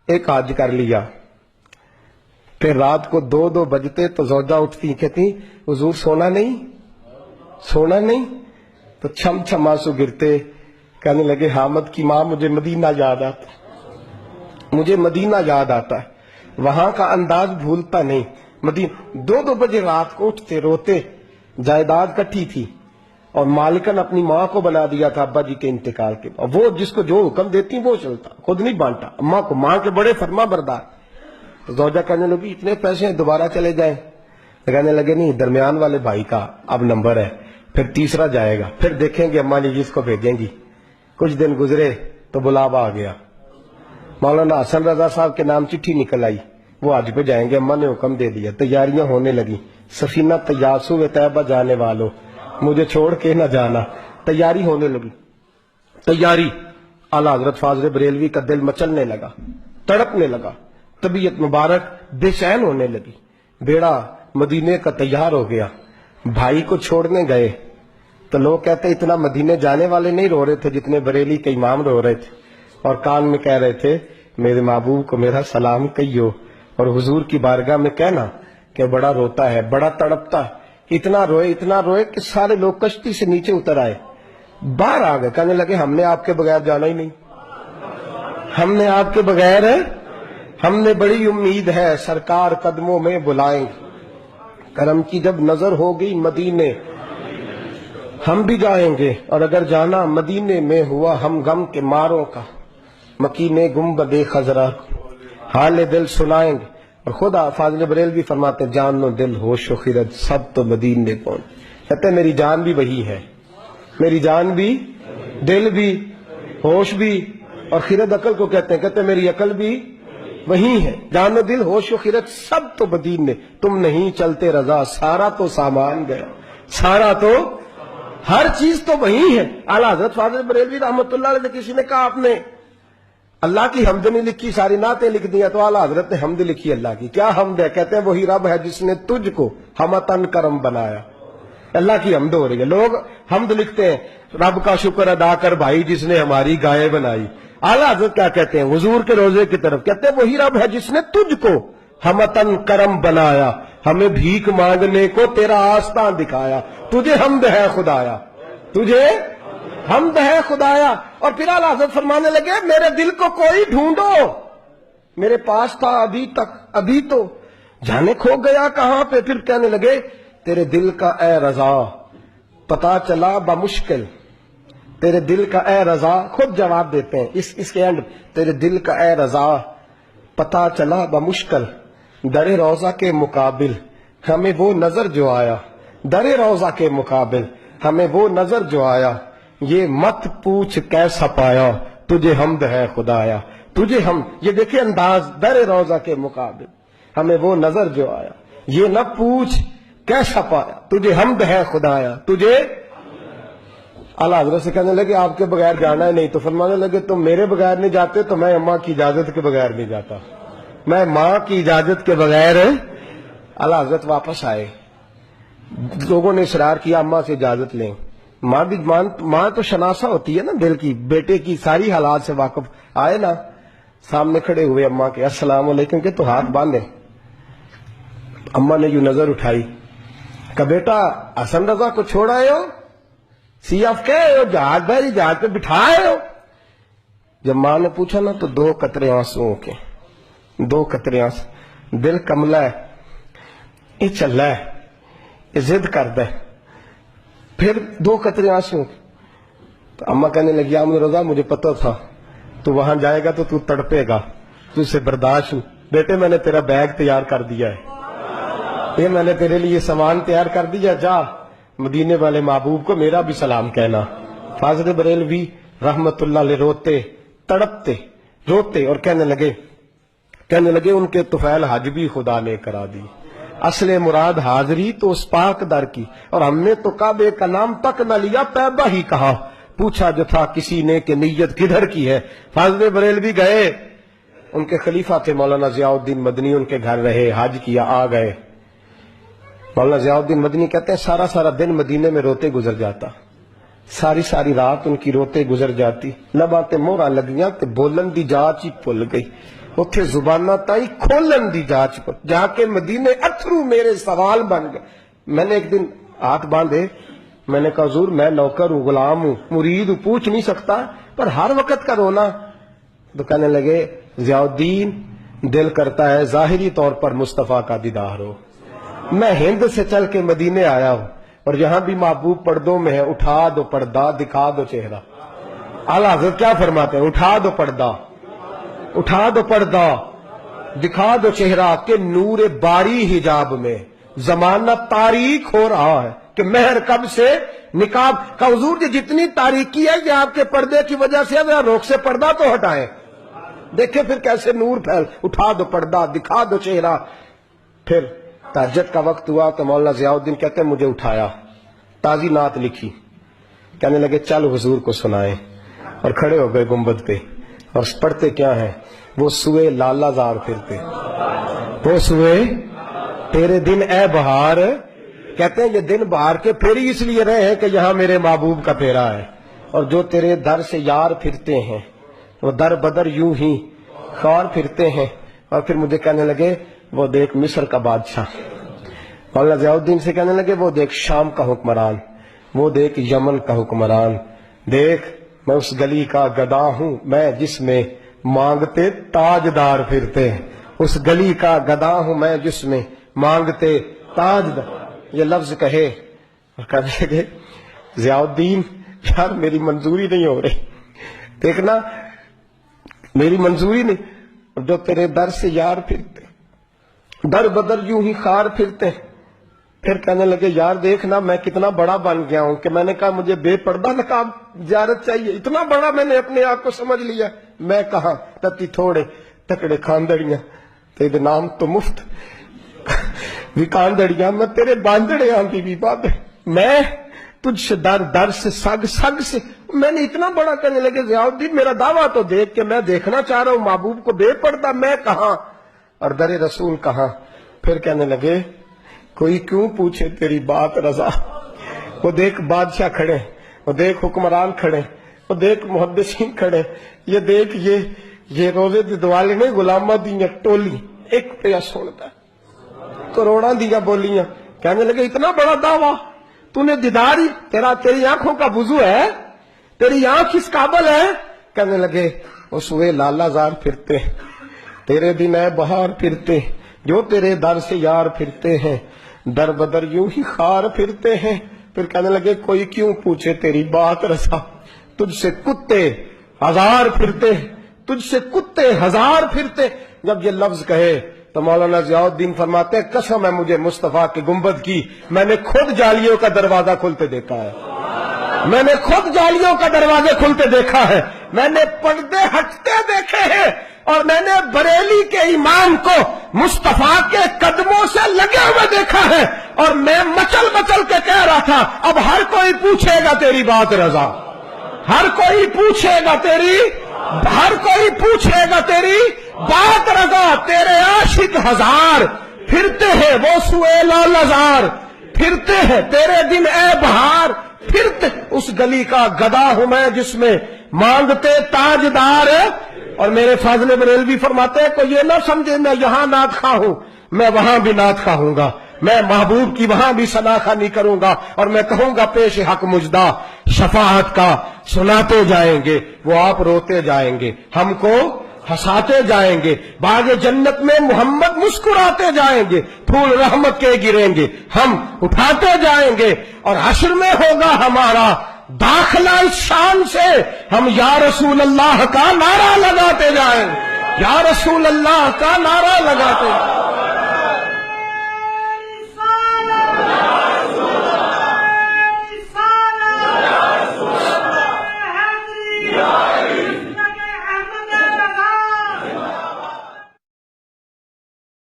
ایک حج کر لیا، پھر رات کو 2 بجتے تو زوجہ اٹھتی کہتی حضور سونا نہیں، تو چھم چھم آنسو گرتے، کہنے لگے حامد کی ماں مجھے مدینہ یاد آتا ہے، وہاں کا انداز بھولتا نہیں۔ مدینہ 2 بجے رات کو اٹھتے روتے، جائیداد کٹھی تھی اور مالکن اپنی ماں کو بنا دیا تھا ابا جی کے انتقال کے بعد، وہ جس کو جو حکم دیتی وہ چلتا، خود نہیں بانٹا اماں کو، ماں کے بڑے فرما بردار۔ تو زوجہ کہنے لگی اتنے پیسے ہیں دوبارہ چلے جائیں، کہنے لگے نہیں، درمیان والے بھائی کا اب نمبر ہے، پھر تیسرا جائے گا، پھر دیکھیں گے اماں جی جس کو بھیجیں گی۔ کچھ دن گزرے تو بلاوا آ گیا، مولانا حسن رضا صاحب کے نام چٹھی نکل آئی، وہ حج پہ جائیں گے، اماں نے حکم دے دیا، تیاریاں ہونے لگی، سفینہ تیاسو طیبہ جانے والوں مجھے چھوڑ کے نہ جانا، تیاری ہونے لگی، تیاری۔ اعلیٰ حضرت فاضل بریلوی کا دل مچلنے لگا، تڑپنے لگا، طبیعت مبارک بے چین ہونے لگی، بیڑا مدینے کا تیار ہو گیا۔ بھائی کو چھوڑنے گئے تو لوگ کہتے اتنا مدینے جانے والے نہیں رو رہے تھے جتنے بریلی کے امام رو رہے تھے، اور کان میں کہہ رہے تھے میرے محبوب کو میرا سلام کہیو، اور حضور کی بارگاہ میں کہنا کہ بڑا روتا ہے، بڑا تڑپتا ہے، اتنا روئے کہ سارے لوگ کشتی سے نیچے اتر آئے، باہر آ گئے، کہنے لگے ہم نے آپ کے بغیر جانا ہی نہیں، ہم نے آپ کے بغیر، ہم نے بڑی امید ہے سرکار قدموں میں بلائیں، کرم کی جب نظر ہو گئی مدینے ہم بھی جائیں گے، اور اگر جانا مدینے میں ہوا ہم غم کے ماروں کا، مکینے گنبد خضرا حال دل سنائیں گے۔ اور خدا فاضل بریلوی فرماتے جان و دل ہوش و خرد سب تو مدینے پہنچ، کہتے میری جان بھی وہی ہے، میری جان بھی، دل بھی، ہوش بھی، اور خرد عقل کو کہتے ہیں، کہتے میری عقل بھی وہی ہے، جان و دل ہوش و خرد سب تو مدینے، تم نہیں چلتے رضا سارا تو سامان گیا، سارا تو ہر چیز تو وہی ہے۔ اعلیٰ حضرت فاضل بریلوی رحمۃ اللہ علیہ سے کسی نے کہا آپ نے اللہ کی حمد نہیں لکھی، ساری نعتیں لکھ دیا، تو اعلیٰ حضرت نے حمد لکھی اللہ کی، کیا حمد ہے؟ کہتے ہیں وہی رب ہے جس نے تجھ کو ہمتن کرم بنایا، اللہ کی حمد ہو رہی ہے۔ لوگ حمد لکھتے ہیں رب کا شکر ادا کر بھائی جس نے ہماری گائے بنائی، اعلیٰ حضرت کیا کہتے ہیں حضور کے روزے کی طرف، کہتے ہیں وہی رب ہے جس نے تجھ کو ہمتن کرم بنایا، ہمیں بھیک مانگنے کو تیرا آستان دکھایا، تجھے حمد ہے خدایا، تجھے حمد ہے خدایا۔ اور پھر اعلیٰ حضرت فرمانے لگے میرے دل کو کوئی ڈھونڈو، میرے پاس تھا ابھی تک، ابھی تو جانے کھو گیا کہاں پہ۔ پھر کہنے لگے تیرے دل کا اے رضا پتا چلا بمشکل، تیرے دل کا اے رضا، خود جواب دیتے ہیں اس کے اینڈ، تیرے دل کا اے رضا پتا چلا بمشکل، در روضہ کے مقابل ہمیں وہ نظر جو آیا، در روضہ کے مقابل ہمیں وہ نظر جو آیا، یہ مت پوچھ کیسا پایا، تجھے حمد ہے خدایا، تجھے ہم، یہ دیکھیں انداز، در روضہ کے مقابل ہمیں وہ نظر جو آیا، یہ نہ پوچھ کیسا پایا، تجھے حمد ہے خدایا، تجھے۔ اعلیٰ حضرت سے کہنے لگے آپ کے بغیر جانا ہے نہیں، تو فرمانے لگے تم میرے بغیر نہیں جاتے تو میں اماں کی اجازت کے بغیر نہیں جاتا، میں ماں کی اجازت کے بغیر۔ اعلیٰ حضرت واپس آئے، لوگوں نے اصرار کیا اماں سے اجازت لیں، ماں بھی ماں تو شناسا ہوتی ہے نا دل کی، بیٹے کی ساری حالات سے واقف، آئے نا سامنے کھڑے ہوئے اماں کے، السلام علیکم کہ تو ہاتھ باندھے، اماں نے یوں نظر اٹھائی، کہ بیٹا حسن رضا کو چھوڑ آئے ہو، سی آف کے جہاز بھری جہاز پہ بٹھائے ہو؟ جب ماں نے پوچھا نا تو 2 قطرے آنسوؤں کے، 2 قطرے آنسو، دل کملا ہے، یہ چل رہا ہے، یہ ضد کرتا ہے، پھر 2 قطرے آنسو۔ تو اماں کہنے لگی احمد رضا مجھے پتہ تھا تو وہاں جائے گا تو تڑپے گا، تجھ سے برداشت ہوں، بیٹے میں نے تیرا بیگ تیار کر دیا ہے، یہ میں نے تیرے لیے سامان تیار کر دیا، جا مدینے والے محبوب کو میرا بھی سلام کہنا۔ فاضل بریلوی رحمت اللہ علیہ روتے تڑپتے روتے اور کہنے لگے ان کے طفیل حج بھی خدا نے کرا دی، اصل مراد حاضری تو اس پاک در کی، اور ہم نے تو کعبے کا نام تک نہ لیا، طیبہ ہی کہا، پوچھا جو تھا کسی نے کہ نیت کدھر کی ہے۔ فاضل بریلوی گئے، ان کے خلیفہ تھے مولانا ضیاء الدین مدنی، ان کے گھر رہے، حج کیا، آ گئے۔ مولانا ضیاء الدین مدنی کہتے ہیں سارا دن مدینے میں روتے گزر جاتا، ساری رات ان کی روتے گزر جاتی، لباں تے موہراں لگیاں تے بولن دی جاچ ہی بھل گئی، اتھے زبانہ تائی کھولن دی جاچ پر جا کے مدینے اتھرو میرے سوال بن گئے. میں نے ایک دن ہاتھ باندھے, میں نے کہا حضور میں نوکر ہوں, غلام ہوں, مرید ہوں, پوچھ نہیں سکتا, پر ہر وقت کا رونا. تو کہنے لگے ضیاء الدین دل کرتا ہے ظاہری طور پر مصطفیٰ کا دیدار ہو. میں ہند سے چل کے مدینے آیا ہوں اور یہاں بھی محبوب پردوں میں ہے, اٹھا دو پردہ دکھا دو چہرہ. اعلیٰ حضرت کیا فرماتے ہیں؟ اٹھا دو پردہ, اٹھا دو پردہ دکھا دو چہرہ کہ نور باری حجاب میں زمانہ تاریک ہو رہا ہے کہ مہر کب سے نقاب کا. حضور جی جتنی تاریکی ہے یہ آپ کے پردے کی وجہ سے ہے, روک سے پردہ تو ہٹائیں. دیکھیں پھر کیسے نور پھیل. اٹھا دو پردہ دکھا دو چہرہ. پھر تہجد کا وقت ہوا تو مولانا ضیاء الدین کہتے ہیں مجھے اٹھایا, تازی نعت لکھی, کہنے لگے چل حضور کو سنائیں, اور کھڑے ہو گئے گنبد پہ اور پڑھتے کیا ہیں؟ وہ سوئے لالا زار پھرتے, وہ سوئے تیرے دن اے بہار. کہتے ہیں یہ دن بہار کے پھیری اس لیے رہے ہیں کہ یہاں میرے محبوب کا پھیرا ہے, اور جو تیرے در سے یار پھرتے ہیں وہ در بدر یوں ہی خار پھرتے ہیں. اور پھر مجھے کہنے لگے وہ دیکھ مصر کا بادشاہ. مولانا ضیاء الدین سے کہنے لگے وہ دیکھ شام کا حکمران, وہ دیکھ یمن کا حکمران. دیکھ میں اس گلی کا گدا ہوں میں جس میں مانگتے تاجدار پھرتے ہیں. اس گلی کا گدا ہوں میں جس میں مانگتے تاجدار. یہ لفظ کہے اور کہنے لگے ضیاء الدین یار میری منظوری نہیں ہو رہی, دیکھنا میری منظوری نہیں. جو تیرے در سے یار پھرتے در بدر یوں ہی خار پھرتے. پھر کہنے لگے یار دیکھنا میں کتنا بڑا بن گیا ہوں کہ میں نے کہا مجھے بے پردہ نقاب زیارت چاہیے, اتنا بڑا میں نے اپنے آپ کو سمجھ لیا. میں کہاں تتی تھوڑے تکڑے کھاندڑیاں تیرے نام تو مفت بھی کاندڑیاں, میں تیرے باندڑے آندھی بھی بات. میں تجھ سے در در سے سگ سگ سے میں نے اتنا بڑا. کہنے لگے ضیاء الدین میرا دعویٰ تو دیکھ کہ میں دیکھنا چاہ رہا ہوں محبوب کو بے پردہ, میں کہاں اور در رسول کہاں. پھر کہنے لگے کوئی کیوں پوچھے تیری بات رضا. وہ دیکھ بادشاہ کھڑے, وہ دیکھ حکمران کھڑے, وہ دیکھ محدثین کھڑے, یہ دیکھ یہ روزے دی دوالے نے غلامہ دیاں ٹولی ایک پہ سنتا کروڑاں دیا بولیاں. کہنے لگے اتنا بڑا دعویٰ تو نے دیداری تیری آنکھوں کا وضو ہے, تیری آنکھ اس قابل ہے. کہنے لگے وہ سوئے لالا زار پھرتے, تیرے دن اے بہار پھرتے, جو تیرے در سے یار پھرتے ہیں در بدر یوں ہی خار پھرتے ہیں. پھر کہنے لگے کوئی کیوں پوچھے تیری بات رسا, تجھ سے کتے ہزار پھرتے, تجھ سے کتے ہزار پھرتے. جب یہ لفظ کہے تو مولانا ضیاء الدین فرماتے ہیں قسم ہے مجھے مصطفیٰ کے گنبد کی, میں نے خود جالیوں کا دروازہ کھلتے دیکھا ہے, میں نے خود جالیوں کا دروازے کھلتے دیکھا ہے, میں نے پردے ہٹتے دیکھے ہیں, اور میں نے بریلی کے امام کو مصطفیٰ کے قدموں سے لگے ہوئے دیکھا ہے. اور میں مچل مچل کے کہہ رہا تھا اب ہر کوئی پوچھے گا تیری بات رضا, ہر کوئی پوچھے گا تیری, ہر کوئی پوچھے گا تیری بات رضا. تیرے عاشق ہزار پھرتے ہیں وہ سوئے لالزار پھرتے ہیں, تیرے دن اے بہار پھرتے. اس گلی کا گدا ہوں میں جس میں مانگتے تاجدار. اور میرے فاضل بریلوی فرماتے ہیں کوئی یہ نہ سمجھے میں یہاں نعت خواہ ہوں, میں وہاں بھی نعت خواہ ہوں گا, میں محبوب کی وہاں بھی ثنا خوانی کروں گا, اور میں کہوں گا پیش حق مجدہ شفاعت کا سناتے جائیں گے, وہ آپ روتے جائیں گے, ہم کو ہنساتے جائیں گے, باغ جنت میں محمد مسکراتے جائیں گے, پھول رحمت کے گریں گے, ہم اٹھاتے جائیں گے, اور حشر میں ہوگا ہمارا داخلہ اس شان سے ہم یا رسول اللہ کا نعرہ لگاتے جائیں, یا رسول اللہ کا نعرہ لگاتے.